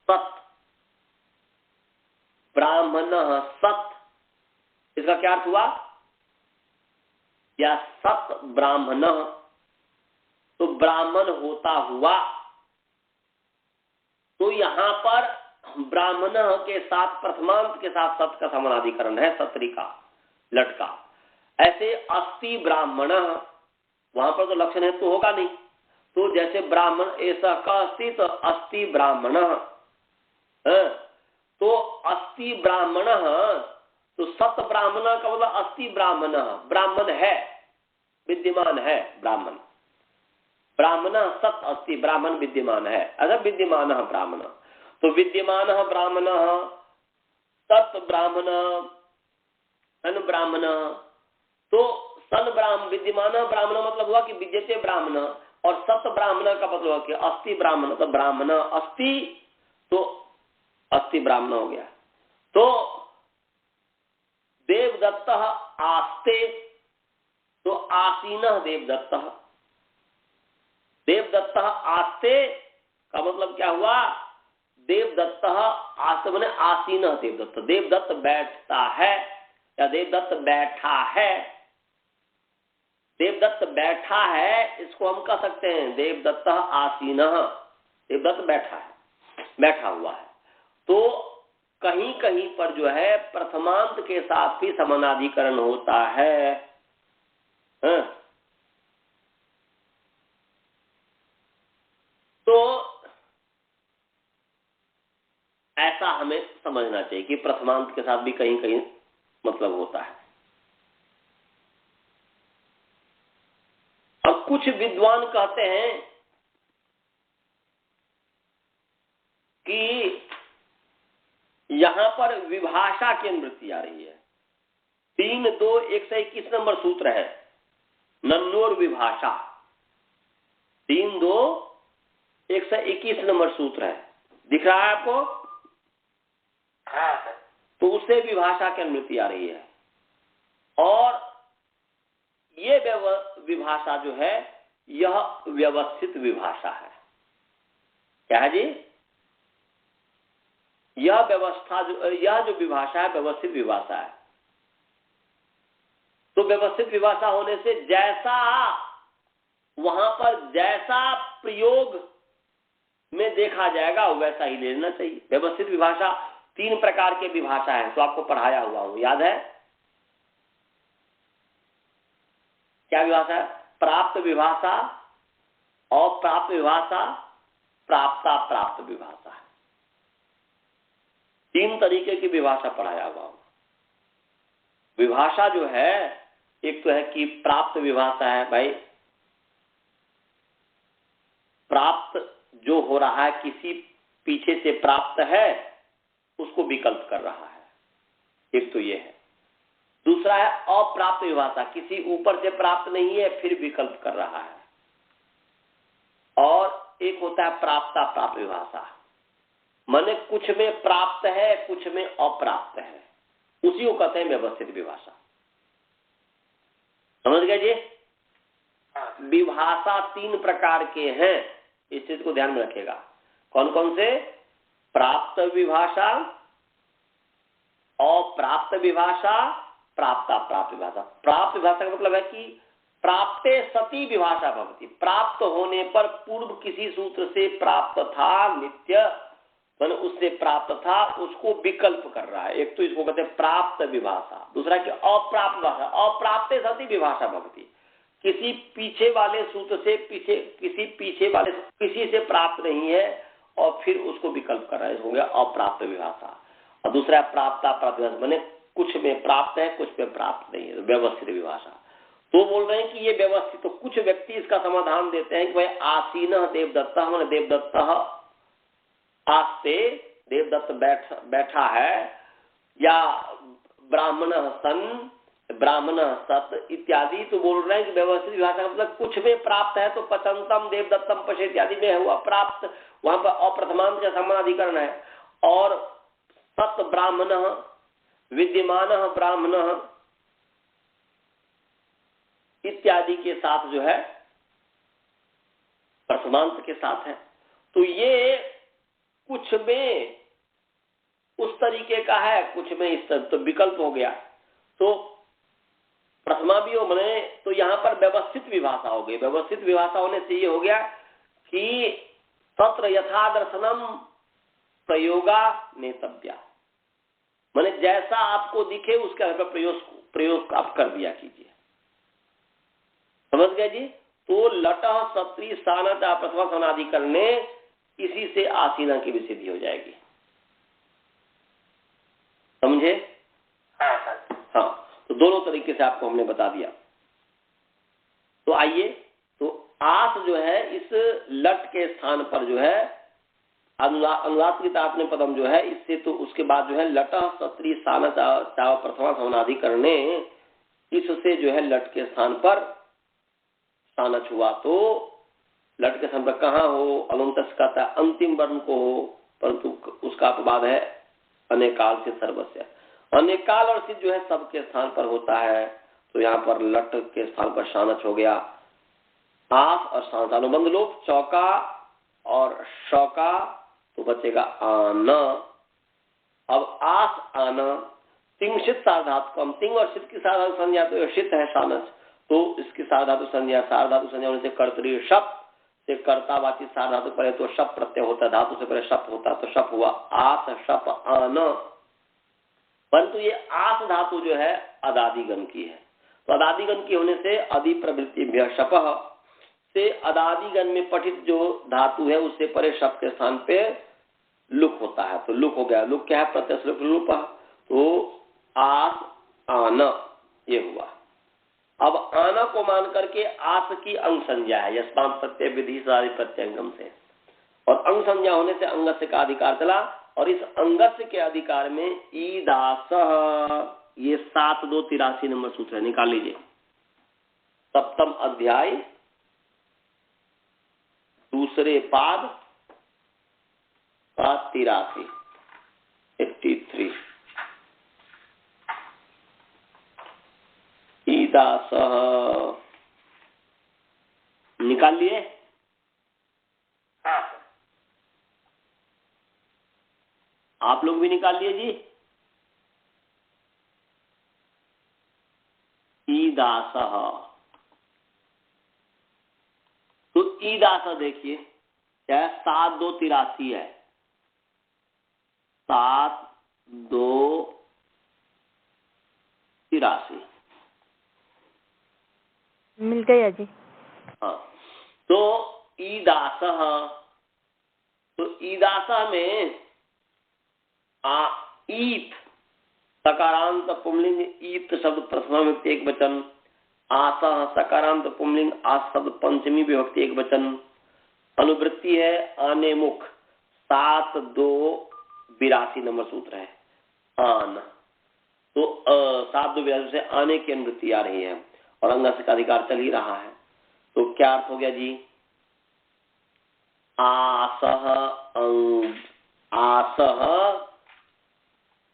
सत्, ब्राह्मणः सत्, इसका क्या अर्थ हुआ? या सत ब्राह्मणः, तो ब्राह्मण होता हुआ, तो यहां पर ब्राह्मणः के साथ प्रथमांत के साथ सत का समानाधिकरण है, सत्री का, लट का। ऐसे अस्ति ब्राह्मणः, वहां पर तो लक्षण हेतु होगा नहीं, तो जैसे ब्राह्मण ऐसा का अस्ति तो अस्ति ब्राह्मणः, तो अस्ति ब्राह्मणः, तो सत ब्राह्मण का मतलब अस्ति ब्राह्मणः, ब्राह्मण है, विद्यमान है ब्राह्मण, ब्राह्मण सत अस्ति, ब्राह्मण विद्यमान है, अगर विद्यमान ब्राह्मण, तो विद्यमान ब्राह्मण सत ब्राह्मण सन ब्राह्मण, तो सन ब्राह्मण विद्यमान ब्राह्मण मतलब हुआ कि विद्यते ब्राह्मण, और सत ब्राह्मण का मतलब हुआ कि अस्ति ब्राह्मण, तो ब्राह्मण अस्ति, तो अस्ति ब्राह्मण हो गया। तो देवदत्त आस्ते, तो आसीनः देवदत्त, देवदत्त आस्ते का मतलब क्या हुआ? देवदत्त आस्ते माने आसीनः देवदत्त, देवदत्त बैठता है या देवदत्त बैठा है, देवदत्त बैठा है, इसको हम कह सकते हैं देवदत्त आसीनः, देवदत्त बैठा है, बैठा हुआ है। तो कहीं कहीं पर जो है प्रथमांत के साथ भी समानाधिकरण होता है, तो ऐसा हमें समझना चाहिए कि प्रथमांत के साथ भी कहीं कहीं मतलब होता है। अब कुछ विद्वान कहते हैं कि यहां पर विभाषा की अनुवृत्ति आ रही है। 3-2-121 नंबर सूत्र है, नन्योर विभाषा, 3-2-121 नंबर सूत्र है, दिख रहा है आपको? हाँ सर। तो उससे विभाषा की अनुवृत्ति आ रही है, और ये विभाषा जो है यह व्यवस्थित विभाषा है। क्या है जी? यह व्यवस्था यह जो विभाषा है व्यवस्थित विभाषा है। तो व्यवस्थित विभाषा होने से जैसा वहां पर जैसा प्रयोग में देखा जाएगा वैसा ही लेना चाहिए। व्यवस्थित विभाषा 3 प्रकार के विभाषा है, तो आपको पढ़ाया हुआ हूं, याद है? क्या विभाषा है? प्राप्त विभाषा, अप्राप्त विभाषा, प्राप्ता प्राप्त विभाषा। 3 तरीके की विभाषा पढ़ाया हुआ हूं। विभाषा जो है एक तो है कि प्राप्त विभाषा है, भाई प्राप्त जो हो रहा है किसी पीछे से प्राप्त है उसको विकल्प कर रहा है, एक तो ये है। दूसरा है अप्राप्त विभाषा, किसी ऊपर से प्राप्त नहीं है फिर विकल्प कर रहा है। और एक होता है प्राप्ता प्राप्त विभाषा, माने कुछ में प्राप्त है कुछ में अप्राप्त है, उसी को कहते हैं व्यवस्थित विभाषा। समझ गए जी? विभाषा 3 प्रकार के हैं, इस चीज को ध्यान में रखिएगा। कौन कौन से? प्राप्त विभाषा, अप्राप्त विभाषा, प्राप्ता प्राप्त विभाषा। प्राप्त विभाषा का मतलब है कि प्राप्ते सती विभाषा भवति, प्राप्त होने पर पूर्व किसी सूत्र से प्राप्त था, नित्य मैंने उससे प्राप्त था, उसको विकल्प कर रहा है। एक तो इसको कहते हैं प्राप्त विभाषा। दूसरा कि अप्राप्त विभाषा, अप्राप्ते सती विभाषा भवति, किसी पीछे वाले सूत्र से किसी से प्राप्त नहीं है और फिर उसको विकल्प कर रहा है, हो गया अप्राप्त विभाषा। और दूसरा प्राप्ता प्राप्त माने कुछ में प्राप्त है कुछ में प्राप्त नहीं है, व्यवस्थित विभाषा। तो बोल रहे हैं कि ये व्यवस्थित, तो कुछ व्यक्ति इसका समाधान देते हैं कि भाई आसीन देवदत्त माने देवदत्त आस्ते, देवदत्त बैठा है, या ब्राह्मण सन, ब्राह्मण सत इत्यादि। तो बोल रहे हैं कि व्यवस्थित भाषा मतलब कुछ में प्राप्त है तो पचंतम देवदत्तम पश इत्यादि में हुआ प्राप्त, वहां पर अप्रथमांत का समानाधिकरण है। और सत ब्राह्मण, विद्यमान ब्राह्मण इत्यादि के साथ जो है प्रथमांत के साथ है। तो ये कुछ में उस तरीके का है, कुछ में इस तरह, तो विकल्प हो गया। तो प्रथमा भी हो बने तो यहाँ पर व्यवस्थित विभाषा हो गई। व्यवस्थित विभाषा होने से ये हो गया कि तत्र यथा दर्शनम प्रयोगा नेतव्या, माने जैसा आपको दिखे उसके आधार पर प्रयोग आप कर दिया कीजिए। समझ गए जी? तो लट सत्री स्थान प्रथमा समाधि करने, इसी से आसीना की विसिद्धि हो जाएगी। समझे? हाँ, तो दोनों तरीके से आपको हमने बता दिया। तो आइए, तो आस जो है इस लट के स्थान पर जो है अनुदात्तने पदम जो है, इससे तो उसके बाद जो है लट सत्री स्थान प्रथमा समाधि करने, इससे जो है लट के स्थान पर स्थानच हुआ। तो लट के स्थान पर कहाँ हो, अलंतस कहता है अंतिम वर्ण को हो, परंतु उसका अपवाद है अनेकाल से सर्वस्य। अनेकाल और सिद्ध जो है सबके स्थान पर होता है। तो यहाँ पर लट के स्थान पर शानच हो गया। आस और शांत अनुबंध लोग चौका और शौका, तो बचेगा आन। अब आस आन तिंगशित सार्वधातुकम, तिंग और शित की सार्वधातु संज्ञा तो शित है शानच, तो इसकी सार्वधातु संज्ञा, सार्वधातु संज्ञा होने से कर्तरी शप से कर्तावाची सार्वधातु पहले तो शप प्रत्यय होता है, धातु से पहले शप होता है, तो शप हुआ आस शप आन। परंतु ये आस धातु जो है अदादिगण की है, तो अदादिगण की होने से अधि प्रवृत्ति शपः से अदादिगण में पठित जो धातु है उससे परे शप के स्थान पे लुक होता है। तो लुक हो गया। लुक क्या है? प्रत्यय लुप। तो आस आन ये हुआ। अब आना को मान करके आस की अंग संज्ञा है, यस्मात् प्रत्यय विधि सारी प्रत्यंगम से, और अंग संज्ञा होने से अंगस्य का अधिकार चला। और इस अंगस्य के अधिकार में ईदास, ये 7-2-83 नंबर सूत्र है, निकाल लीजिए। सप्तम अध्याय दूसरे पाद 83 83 ईदास निकाल लिए? आप लोग भी निकाल लिए जी? ईदास, तो ईदास देखिए क्या है? 7-2-83 है, 7-2-83 मिल गया जी। हाँ, तो ईदास, तो ईदास में ईत सकारांत पुंलिंग, ईत शब्द प्रथमा विभक्ति एक वचन, आसह सकारांत पुंलिंग, आस शब्द पंचमी विभक्ति एक वचन, अनुवृत्ति है आने मुख, 7-2-82 नंबर सूत्र है आन। तो 7-2-82 से आने की अनुवृत्ति आ रही है और अंगस्य का अधिकार चल ही रहा है। तो क्या अर्थ हो गया जी? आसह आसह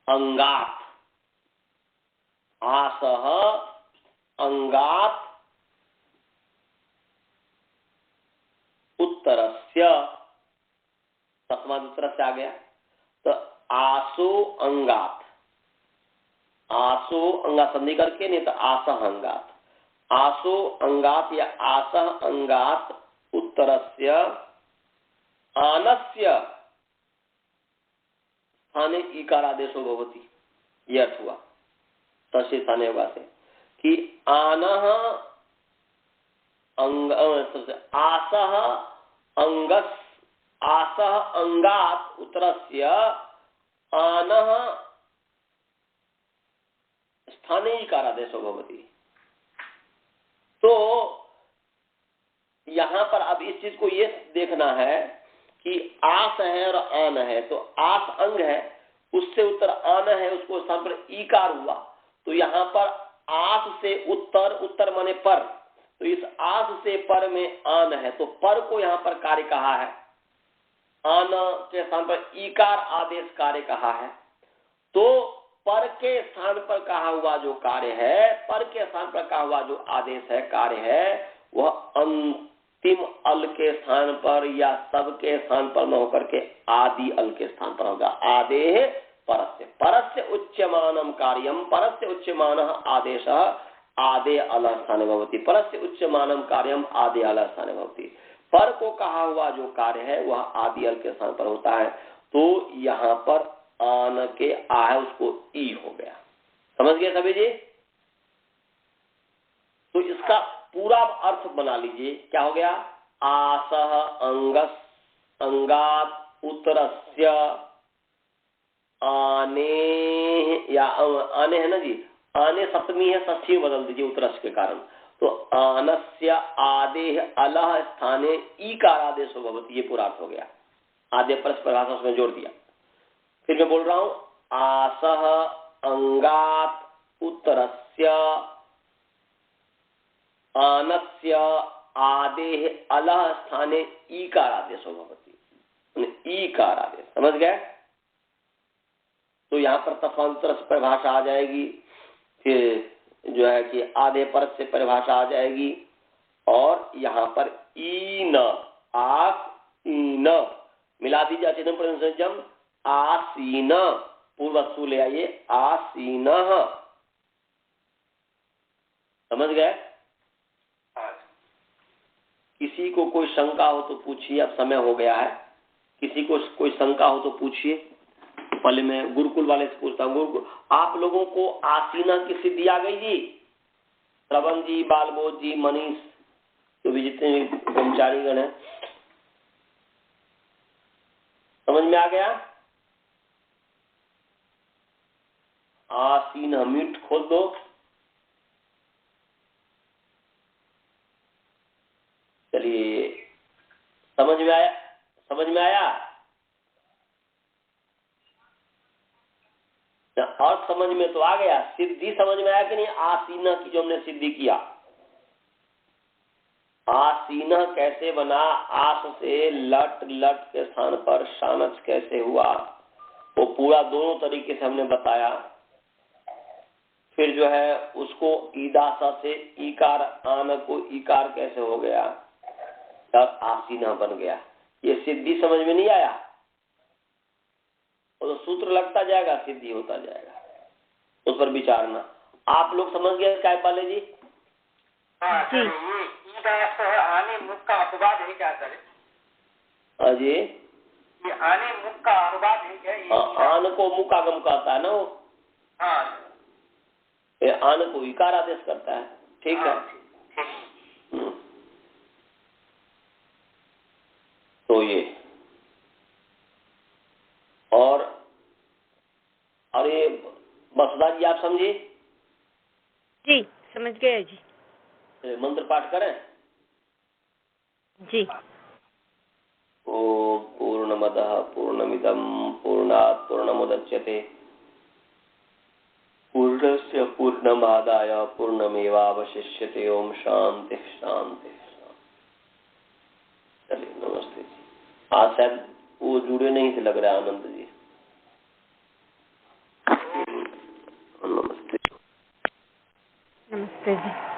अंगात, आसह अंगात उत्तरस्य, तस्मात् उत्तर से आ गया। तो आसो अंगात, आसो अंगात संधि करके, नहीं तो आसह अंगात, आसो अंगात या आसह अंगात उत्तरस्य आनस्य स्थाने ईकार आदेशो भवति, ये अर्थ हुआ। तस्य स्थाने होगा से कि आनः आसह अंगस आसह अंगात उत्तरस्य आनः स्थाने इकारादेशो भवति। तो यहाँ पर अब इस चीज को ये देखना है कि आस है और आन है, तो आस अंग है, उससे उत्तर आन है, उसको स्थान पर ईकार हुआ। तो यहाँ पर आस से उत्तर, उत्तर माने पर, तो इस आस से पर में आन है, तो पर को यहाँ पर कार्य कहा है, आन के स्थान पर ईकार आदेश कार्य कहा है। तो पर के स्थान पर कहा हुआ जो कार्य है, पर के स्थान पर कहा हुआ जो आदेश है, कार्य है, वह अंतिम अल के स्थान पर या सब के स्थान पर न होकर के आदि अल के स्थान पर होगा। आदेह परस्य, परस्य उच्यमानम कार्यम, परस्य उच्यमानः आदेशः आदे अल स्थाने भवति, परस्य उच्यमानम कार्यम आदे अल स्थाने भवति। पर को कहा हुआ जो कार्य है वह आदि अल के स्थान पर होता है। तो यहाँ पर आन के आ है, उसको ई हो गया। समझ गए सभी जी? तो इसका पूरा अर्थ बना लीजिए, क्या हो गया? आसह अंगस अंगात उत्तरस्य आने, या आने है ना जी, आने सप्तमी है, षष्ठी बदल दीजिए उत्तरस्य के कारण। तो आनस्य आदेह अलह स्थाने ईकारादेशो भवति, ये पूरा अर्थ हो गया। आदे परस परिभाषा उसमें जोड़ दिया। फिर मैं बोल रहा हूं, आसह अंगात उत्तरस्य आनस्य आदेह अलह स्थाने ईकारादेशो भवति, ईकारादेश। समझ गए? तो यहाँ पर तफांतर से परिभाषा आ जाएगी, फिर जो है कि आधे परत से परिभाषा आ जाएगी, और यहाँ पर ईन, आस ईन मिला दीजिए, अचेतन प्रसंजम आसीन, पूर्वस्तु ले आइए, आसीन। समझ गए? किसी को कोई शंका हो तो पूछिए, अब समय हो गया है। किसी को कोई शंका हो तो पूछिए। पहले मैं गुरुकुल वाले से पूछता हूँ, गुरुकुल आप लोगों को आसीना की सिद्धि आ गई जी? श्रवण जी, बालबोध जी, मनीष, तो भी जितने भी कर्मचारीगण हैं, समझ में आ गया? आसीन म्यूट खोल दो। चलिए, समझ में आया? समझ में आया? और समझ में तो आ गया। सिद्धि समझ में आया कि नहीं? आसीना की जो हमने सिद्धि किया, आसीना कैसे बना, आस से लट, लट के स्थान पर शानच कैसे हुआ, वो पूरा दोनों तरीके से हमने बताया। फिर जो है उसको ईदासा से ईकार, आन को ईकार कैसे हो गया, तब आसीना बन गया। ये सिद्धि समझ में नहीं आया? तो सूत्र लगता जाएगा, सिद्धि होता जाएगा, उस पर विचारना। आप लोग समझ गए क्या पाले जी? हाँ सर, ये ईदास आने मुख का अपवाद है क्या सर? हाँ जी, ये आने मुख का अपवाद है क्या? आन को मुख आगम कहता है ना वो। हाँ, ये आन को इकार आदेश करता है। ठीक है। तो ये और अरे बसदा जी, आप समझे? जी समझ गए जी। मंत्र पाठ करें जी। ओम पूर्णमदः पूर्णमिदं पूर्णात् पूर्णमुदच्यते पूर्णस्य पूर्णमादाय पूर्णमेवावशिष्यते। ओम शांति शांति शांति। चलिए, नमस्ते जी। आज शायद वो जुड़े नहीं थे, लग रहा है आनंद जी। नमस्ते। नमस्ते जी।